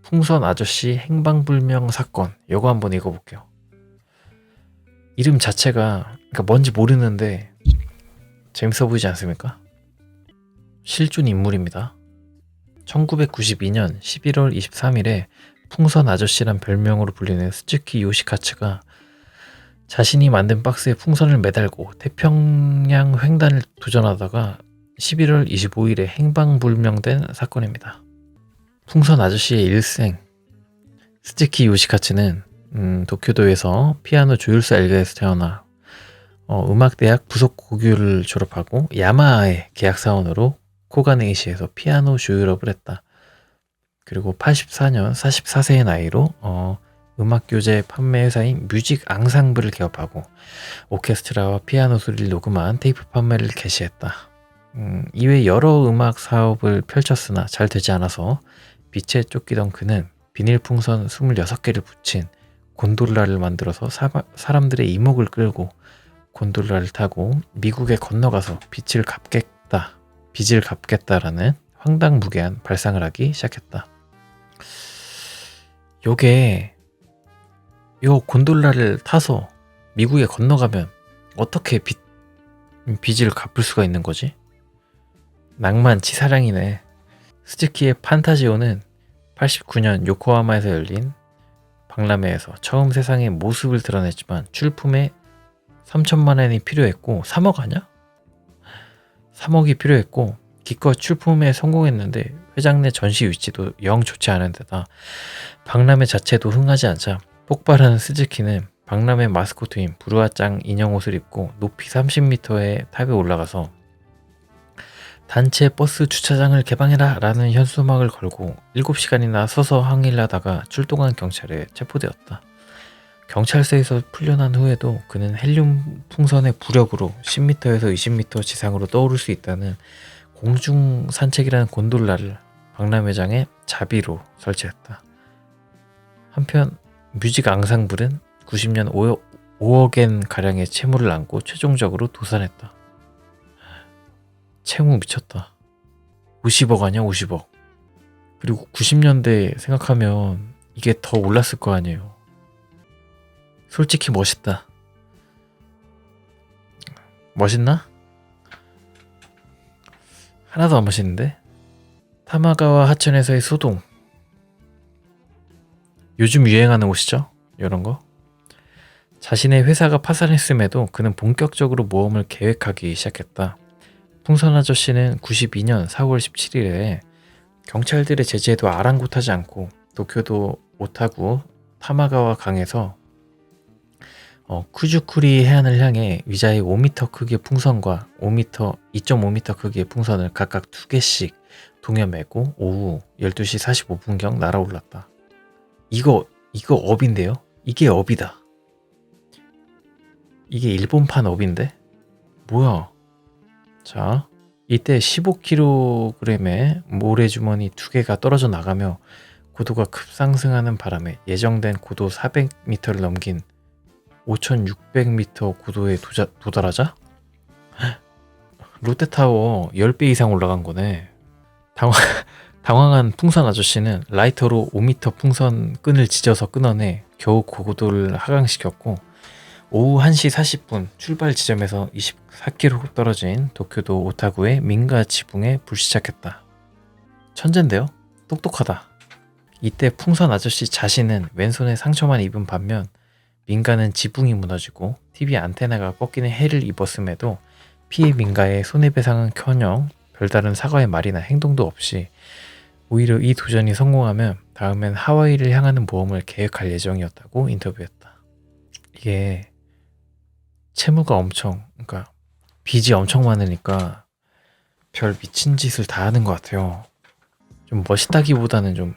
풍선 아저씨 행방불명 사건. 요거 한번 읽어볼게요. 이름 자체가 그러니까 뭔지 모르는데 재밌어 보이지 않습니까? 실존 인물입니다. 1992년 11월 23일에 풍선 아저씨란 별명으로 불리는 스즈키 요시카츠가 자신이 만든 박스에 풍선을 매달고 태평양 횡단을 도전하다가 11월 25일에 행방불명된 사건입니다. 풍선 아저씨의 일생 스즈키 요시카츠는 도쿄도에서 피아노 조율사 일가에서 태어나 음악대학 부속고교를 졸업하고 야마하의 계약사원으로 코가네이시에서 피아노 조율업을 했다. 그리고 84년 44세의 나이로 음악교재 판매 회사인 뮤직 앙상블을 개업하고 오케스트라와 피아노 소리를 녹음한 테이프 판매를 개시했다. 이외 여러 음악 사업을 펼쳤으나 잘 되지 않아서 빛에 쫓기던 그는 비닐 풍선 26개를 붙인 곤돌라를 만들어서 사람들의 이목을 끌고 곤돌라를 타고 미국에 건너가서 빚을 갚겠다라는 황당무계한 발상을 하기 시작했다. 요 곤돌라를 타서 미국에 건너가면 어떻게 빚을 갚을 수가 있는 거지? 낭만치 사랑이네. 스즈키의 판타지오는 89년 요코하마에서 열린 박람회에서 처음 세상의 모습을 드러냈지만 출품에 3천만 엔이 필요했고 3억 아냐? 3억이 필요했고 기껏 출품에 성공했는데 회장 내 전시 위치도 영 좋지 않은 데다 박람회 자체도 흥하지 않자 폭발하는 스즈키는 박람회 마스코트인 부르아짱 인형 옷을 입고 높이 30m의 탑에 올라가서 단체 버스 주차장을 개방해라 라는 현수막을 걸고 7시간이나 서서 항의를 하다가 출동한 경찰에 체포되었다. 경찰서에서 풀려난 후에도 그는 헬륨 풍선의 부력으로 10m에서 20m 지상으로 떠오를 수 있다는 공중 산책이라는 곤돌라를 박람회장에 자비로 설치했다. 한편 뮤직 앙상블은 90년 5억엔 가량의 채무를 안고 최종적으로 도산했다. 채무 미쳤다. 50억 아니야 50억. 그리고 90년대 생각하면 이게 더 올랐을 거 아니에요. 솔직히 멋있다. 멋있나? 하나도 안 멋있는데? 타마가와 하천에서의 소동. 요즘 유행하는 옷이죠? 이런 거. 자신의 회사가 파산했음에도 그는 본격적으로 모험을 계획하기 시작했다. 풍선 아저씨는 92년 4월 17일에 경찰들의 제지에도 아랑곳하지 않고 도쿄도 오타구 타마가와 강에서 쿠주쿠리 해안을 향해 위자의 5m 크기의 풍선과 2.5m 크기의 풍선을 각각 2개씩 동여매고 오후 12시 45분경 날아올랐다. 이거 업인데요? 이게 업이다. 이게 일본판 업인데? 뭐야? 자, 이때 15kg의 모래주머니 2개가 떨어져 나가며 고도가 급상승하는 바람에 예정된 고도 400m를 넘긴 5600m 고도에 도달하자? 롯데타워 10배 이상 올라간 거네. 당황한 풍선 아저씨는 라이터로 5m 풍선 끈을 찢어서 끊어내 겨우 고도를 하강시켰고 오후 1시 40분 출발 지점에서 24km 떨어진 도쿄도 오타구의 민가 지붕에 불시착했다. 천재인데요? 똑똑하다. 이때 풍선 아저씨 자신은 왼손에 상처만 입은 반면 민가는 지붕이 무너지고 TV 안테나가 꺾이는 해를 입었음에도 피해 민가의 손해배상은커녕 별다른 사과의 말이나 행동도 없이 오히려 이 도전이 성공하면 다음엔 하와이를 향하는 모험을 계획할 예정이었다고 인터뷰했다. 이게 채무가 그러니까 빚이 엄청 많으니까 별 미친 짓을 다 하는 것 같아요. 좀 멋있다기보다는 좀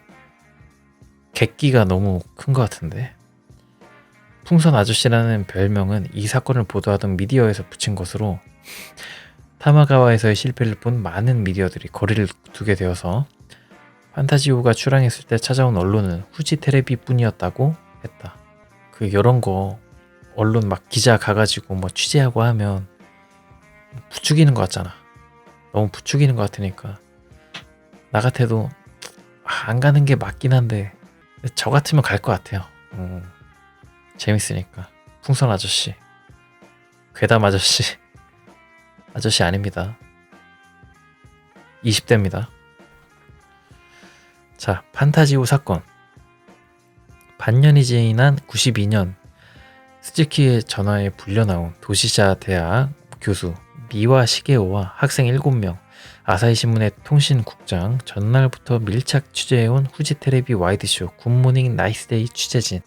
객기가 너무 큰 것 같은데. 풍선 아저씨라는 별명은 이 사건을 보도하던 미디어에서 붙인 것으로 타마가와에서의 실패를 본 많은 미디어들이 거리를 두게 되어서 판타지오가 출항했을 때 찾아온 언론은 후지 테레비뿐이었다고 했다. 이런 거 언론 막 기자 가가지고 뭐 취재하고 하면 부추기는 것 같잖아. 너무 부추기는 것 같으니까 나 같아도 안 가는 게 맞긴 한데 저 같으면 갈 것 같아요. 재밌으니까. 풍선 아저씨, 괴담 아저씨. 아저씨 아닙니다. 20대입니다. 자, 판타지호 사건. 반년이 지난 92년 스즈키의 전화에 불려나온 도시자 대학 교수 미와 시게오와 학생 7명, 아사히 신문의 통신국장, 전날부터 밀착 취재해온 후지 테레비 와이드쇼 굿모닝 나이스데이 취재진,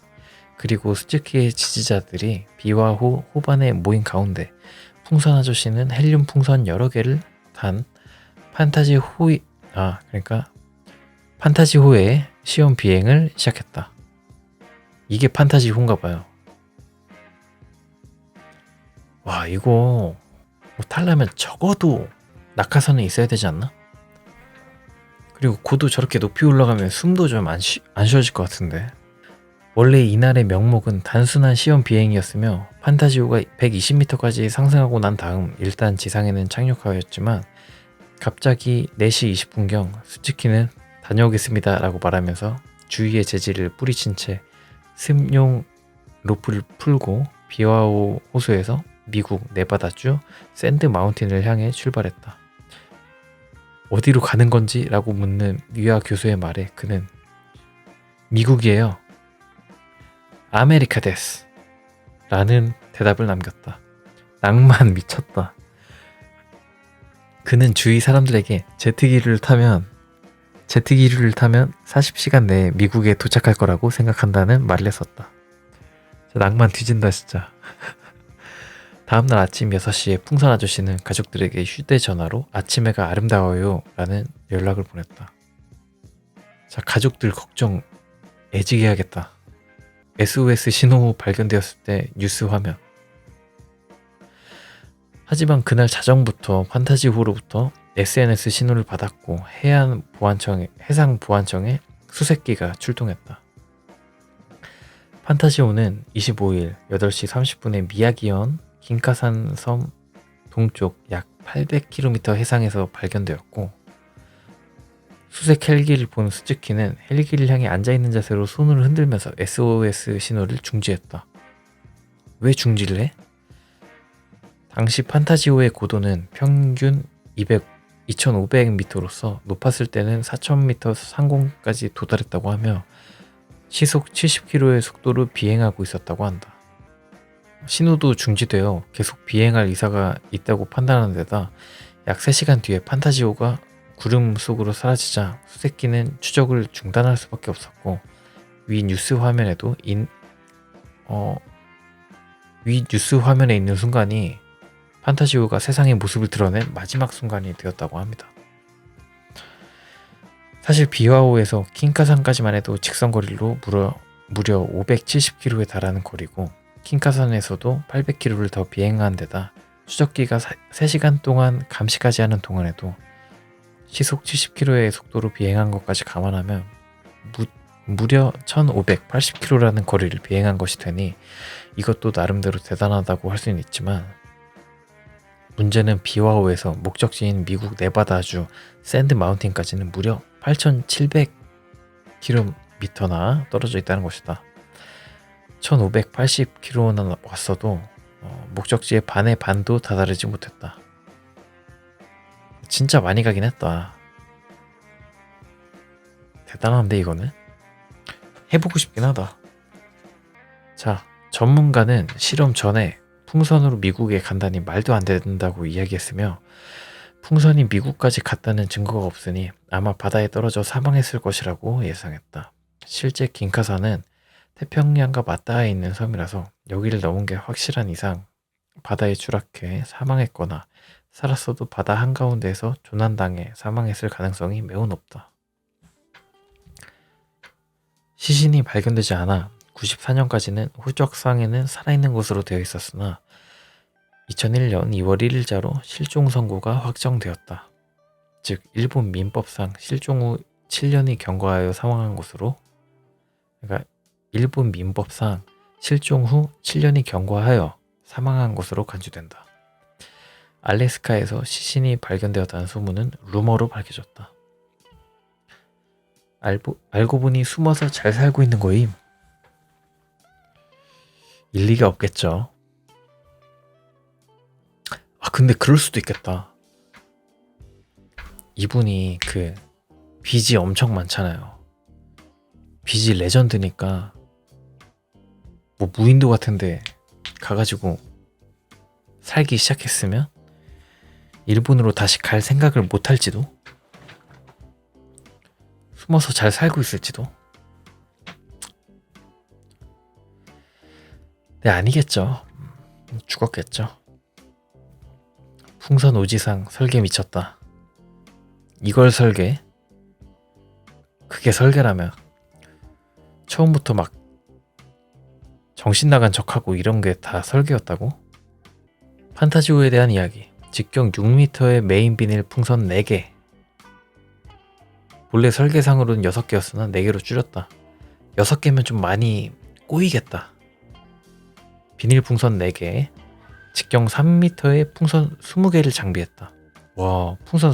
그리고 스즈키의 지지자들이 비와 호 호반에 모인 가운데 풍선 아저씨는 헬륨 풍선 여러 개를 단 판타지호의 시험 비행을 시작했다. 이게 판타지호인가 봐요. 와, 이거 뭐 타려면 적어도 낙하산은 있어야 되지 않나? 그리고 고도 저렇게 높이 올라가면 숨도 좀 안 쉬어질 것 같은데. 원래 이날의 명목은 단순한 시험 비행이었으며 판타지호가 120m까지 상승하고 난 다음 일단 지상에는 착륙하였지만 갑자기 4시 20분경 스즈키는 다녀오겠습니다 라고 말하면서 주위에 재질을 뿌리친 채 습용 로프를 풀고 비와호 호수에서 미국 네바다주 샌드 마운틴을 향해 출발했다. 어디로 가는 건지? 라고 묻는 위아 교수의 말에 그는 미국이에요. 아메리카 데스 라는 대답을 남겼다. 낭만 미쳤다. 그는 주위 사람들에게 제트기류를 타면 40시간 내에 미국에 도착할 거라고 생각한다는 말을 했었다. 낭만 뒤진다 진짜. 다음날 아침 6시에 풍선 아저씨는 가족들에게 휴대전화로 아침 해가 아름다워요 라는 연락을 보냈다. 자, 가족들 걱정 애지게 해야겠다. SOS 신호 발견되었을 때 뉴스 화면. 하지만 그날 자정부터 판타지호로부터 SNS 신호를 받았고 해상 보안청에 수색기가 출동했다. 판타지호는 25일 8시 30분에 미야기현 긴카산 섬 동쪽 약 800km 해상에서 발견되었고 수색 헬기를 본 스즈키는 헬기를 향해 앉아있는 자세로 손을 흔들면서 SOS 신호를 중지했다. 왜 중지를 해? 당시 판타지호의 고도는 평균 2500m로서 높았을 때는 4000m 상공까지 도달했다고 하며 시속 70km의 속도로 비행하고 있었다고 한다. 신호도 중지되어 계속 비행할 의사가 있다고 판단하는 데다 약 3시간 뒤에 판타지호가 구름 속으로 사라지자 수색기는 추적을 중단할 수밖에 없었고 위 뉴스 화면에 있는 순간이 판타지호가 세상의 모습을 드러낸 마지막 순간이 되었다고 합니다. 사실 비와호에서 킨카산까지만 해도 직선거리로 무려 570km에 달하는 거리고 킨카산에서도 800km를 더 비행한 데다 추적기가 3시간 동안 감시까지 하는 동안에도 시속 70km의 속도로 비행한 것까지 감안하면 무려 1580km라는 거리를 비행한 것이 되니 이것도 나름대로 대단하다고 할 수는 있지만 문제는 비와호에서 목적지인 미국 네바다주 샌드 마운틴까지는 무려 8700km나 떨어져 있다는 것이다. 1580km나 왔어도 목적지의 반의 반도 다다르지 못했다. 진짜 많이 가긴 했다. 대단한데 이거는? 해보고 싶긴 하다. 자, 전문가는 실험 전에 풍선으로 미국에 간다니 말도 안 된다고 이야기했으며 풍선이 미국까지 갔다는 증거가 없으니 아마 바다에 떨어져 사망했을 것이라고 예상했다. 실제 긴카산은 태평양과 맞닿아 있는 섬이라서 여기를 넘은 게 확실한 이상 바다에 추락해 사망했거나 살았어도 바다 한가운데에서 조난당해 사망했을 가능성이 매우 높다. 시신이 발견되지 않아 94년까지는 후적상에는 살아있는 것으로 되어 있었으나 2001년 2월 1일자로 실종 선고가 확정되었다. 즉 일본 민법상 실종 후 7년이 경과하여 사망한 것으로, 그러니까 일본 민법상 실종 후 7년이 경과하여 사망한 것으로 간주된다. 알래스카에서 시신이 발견되었다는 소문은 루머로 밝혀졌다. 알고 보니 숨어서 잘 살고 있는 거임. 일리가 없겠죠. 근데 그럴 수도 있겠다. 이분이 빚이 엄청 많잖아요. 빚이 레전드니까 뭐 무인도 같은데 가가지고 살기 시작했으면 일본으로 다시 갈 생각을 못 할지도, 숨어서 잘 살고 있을지도. 네, 아니겠죠. 죽었겠죠. 풍선 오지상 설계 미쳤다. 이걸 설계? 그게 설계라면 처음부터 막 정신 나간 척하고 이런 게 다 설계였다고? 판타지오에 대한 이야기. 직경 6m의 메인 비닐 풍선 4개. 본래 설계상으로는 6개였으나 4개로 줄였다. 6개면 좀 많이 꼬이겠다. 비닐 풍선 4개, 직경 3m의 풍선 20개를 장비했다. 와, 풍선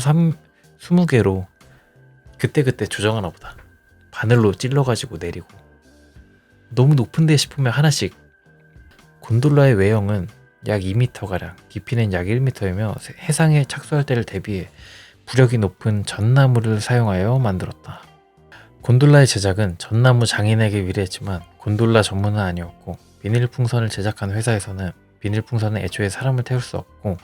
20개로 그때그때 조정하나 보다. 바늘로 찔러가지고 내리고. 너무 높은데 싶으면 하나씩. 곤돌라의 외형은 약 2m가량, 깊이는 약 1m이며 해상에 착수할 때를 대비해 부력이 높은 전나무를 사용하여 만들었다. 곤돌라의 제작은 전나무 장인에게 위례했지만 곤돌라 전문은 아니었고, 비닐 풍선을 제작한 회사에서는 비닐 풍선은 애초에 사람을 태울 수 없고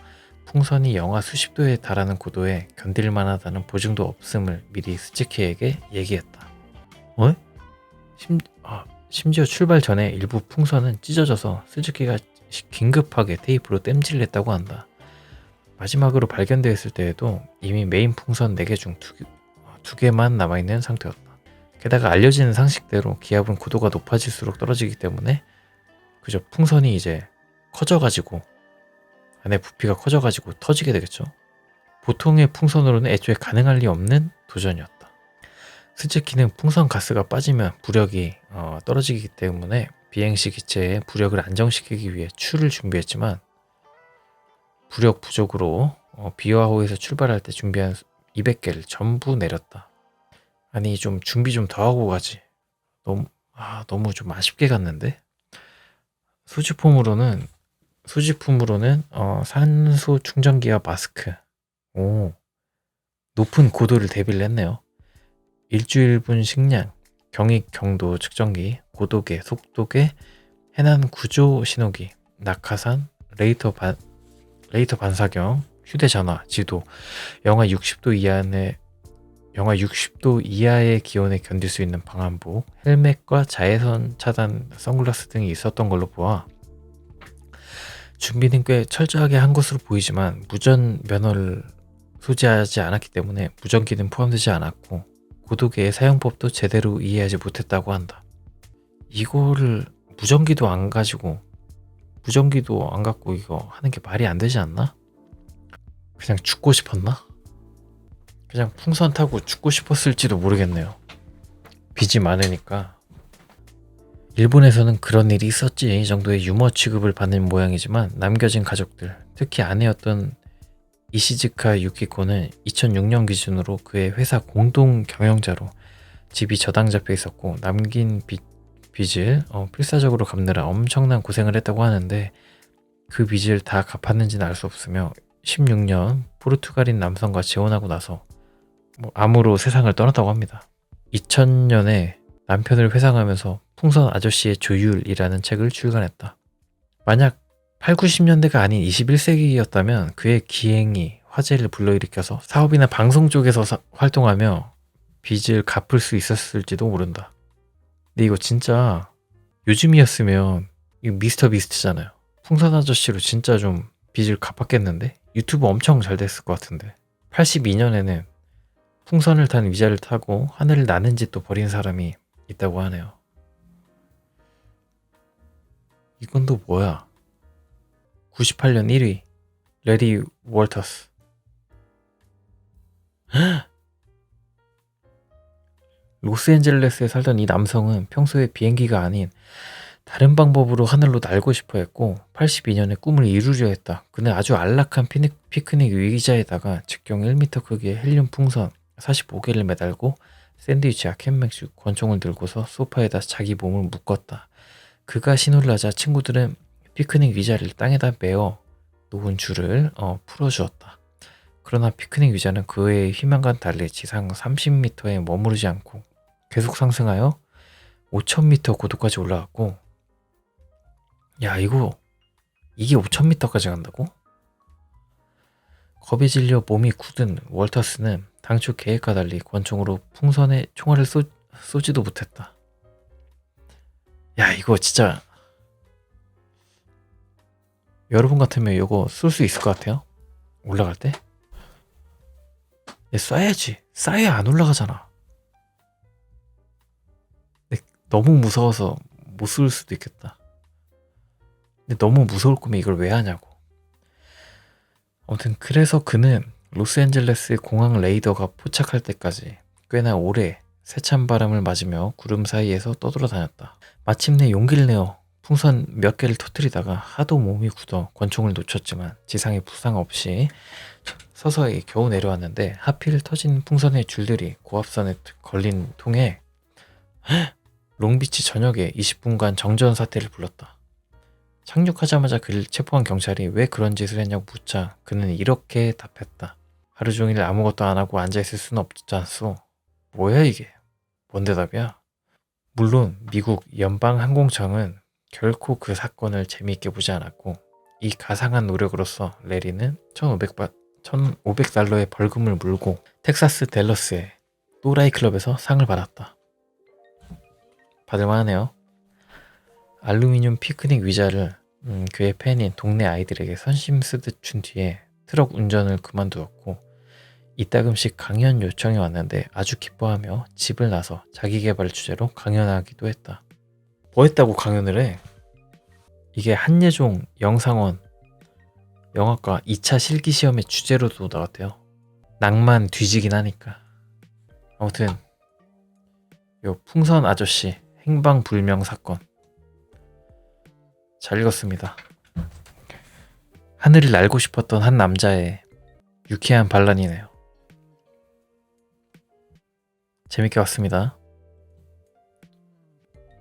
풍선이 영하 수십 도에 달하는 고도에 견딜 만하다는 보증도 없음을 미리 스즈키에게 얘기했다. 심지어 출발 전에 일부 풍선은 찢어져서 스즈키가 긴급하게 테이프로 땜질을 했다고 한다. 마지막으로 발견되었을 때에도 이미 메인 풍선 4개 중 2개만 남아있는 상태였다. 게다가 알려지는 상식대로 기압은 고도가 높아질수록 떨어지기 때문에 그저 풍선이 이제 커져가지고, 안에 부피가 커져가지고 터지게 되겠죠. 보통의 풍선으로는 애초에 가능할 리 없는 도전이었다. 스즈키는 풍선 가스가 빠지면 부력이 떨어지기 때문에 비행시 기체의 부력을 안정시키기 위해 추를 준비했지만 부력 부족으로 비와호에서 출발할 때 준비한 200개를 전부 내렸다. 아니, 좀 준비 좀 더 하고 가지. 너무 좀 아쉽게 갔는데. 수지품으로는 산소 충전기와 마스크, 높은 고도를 대비를 했네요. 일주일분 식량, 경익 경도 측정기, 고도계, 속도계, 해난 구조 신호기, 낙하산, 레이더 반사경, 휴대전화, 지도, 영하 60도 이하의 기온에 견딜 수 있는 방한복, 헬멧과 자외선 차단 선글라스 등이 있었던 걸로 보아 준비는 꽤 철저하게 한 것으로 보이지만 무전 면허를 소지하지 않았기 때문에 무전기는 포함되지 않았고 고도계의 사용법도 제대로 이해하지 못했다고 한다. 이거를 무전기도 안 갖고 이거 하는 게 말이 안 되지 않나? 그냥 죽고 싶었나? 그냥 풍선 타고 죽고 싶었을지도 모르겠네요. 빚이 많으니까. 일본에서는 그런 일이 있었지 정도의 유머 취급을 받는 모양이지만 남겨진 가족들, 특히 아내였던 이시즈카 유키코는 2006년 기준으로 그의 회사 공동 경영자로 집이 저당 잡혀 있었고 남긴 빚을 필사적으로 갚느라 엄청난 고생을 했다고 하는데 그 빚을 다 갚았는지는 알 수 없으며 16년 포르투갈인 남성과 재혼하고 나서 암으로 세상을 떠났다고 합니다. 2000년에 남편을 회상하면서 풍선 아저씨의 조율이라는 책을 출간했다. 만약 8, 90년대가 아닌 21세기였다면 그의 기행이 화제를 불러일으켜서 사업이나 방송 쪽에서 활동하며 빚을 갚을 수 있었을지도 모른다. 근데 이거 진짜 요즘이었으면 이거 미스터 비스트잖아요. 풍선 아저씨로 진짜 좀 빚을 갚았겠는데? 유튜브 엄청 잘 됐을 것 같은데. 82년에는 풍선을 탄 위자를 타고 하늘을 나는 짓도 벌인 사람이 있다고 하네요. 이건 또 뭐야? 98년 1위 레리 월터스. 로스앤젤레스에 살던 이 남성은 평소에 비행기가 아닌 다른 방법으로 하늘로 날고 싶어 했고 82년에 꿈을 이루려 했다. 그는 아주 안락한 피크닉 의자에다가 직경 1m 크기의 헬륨 풍선 45개를 매달고 샌드위치와 캔맥주, 권총을 들고서 소파에다 자기 몸을 묶었다. 그가 신호를 하자 친구들은 피크닉 의자를 땅에다 메어 놓은 줄을 풀어주었다. 그러나 피크닉 의자는 그의 희망과는 달리 지상 30m에 머무르지 않고 계속 상승하여 5,000m 고도까지 올라갔고, 야, 이게 5,000m까지 간다고? 겁에 질려 몸이 굳은 월터스는 당초 계획과 달리 권총으로 풍선에 총알을 쏘지도 못했다. 야, 이거 진짜 여러분 같으면 이거 쏠 수 있을 것 같아요? 올라갈 때? 쏴야지. 쏴야 안 올라가잖아. 근데 너무 무서워서 못 쏠 수도 있겠다. 근데 너무 무서울 거면 이걸 왜 하냐고. 아무튼 그래서 그는 로스앤젤레스 공항 레이더가 포착할 때까지 꽤나 오래 세찬 바람을 맞으며 구름 사이에서 떠돌아다녔다. 마침내 용기를 내어 풍선 몇 개를 터뜨리다가 하도 몸이 굳어 권총을 놓쳤지만 지상에 부상 없이 서서히 겨우 내려왔는데, 하필 터진 풍선의 줄들이 고압선에 걸린 통에 롱비치 전역에 20분간 정전 사태를 불렀다. 착륙하자마자 그를 체포한 경찰이 왜 그런 짓을 했냐고 묻자 그는 이렇게 답했다. 하루 종일 아무것도 안 하고 앉아있을 수는 없지 않소. 뭐야 이게? 뭔 대답이야? 물론 미국 연방항공청은 결코 그 사건을 재미있게 보지 않았고, 이 가상한 노력으로서 레리는 1,500달러의 벌금을 물고 텍사스 댈러스의 또라이 클럽에서 상을 받았다. 받을만하네요. 알루미늄 피크닉 의자를 그의 팬인 동네 아이들에게 선심 쓰듯 준 뒤에 트럭 운전을 그만두었고, 이따금씩 강연 요청이 왔는데 아주 기뻐하며 집을 나서 자기계발 주제로 강연하기도 했다. 뭐 했다고 강연을 해? 이게 한예종 영상원 영화과 2차 실기시험의 주제로도 나왔대요. 낭만 뒤지긴 하니까. 아무튼 요 풍선 아저씨 행방불명 사건 잘 읽었습니다. 하늘을 날고 싶었던 한 남자의 유쾌한 반란이네요. 재밌게 봤습니다.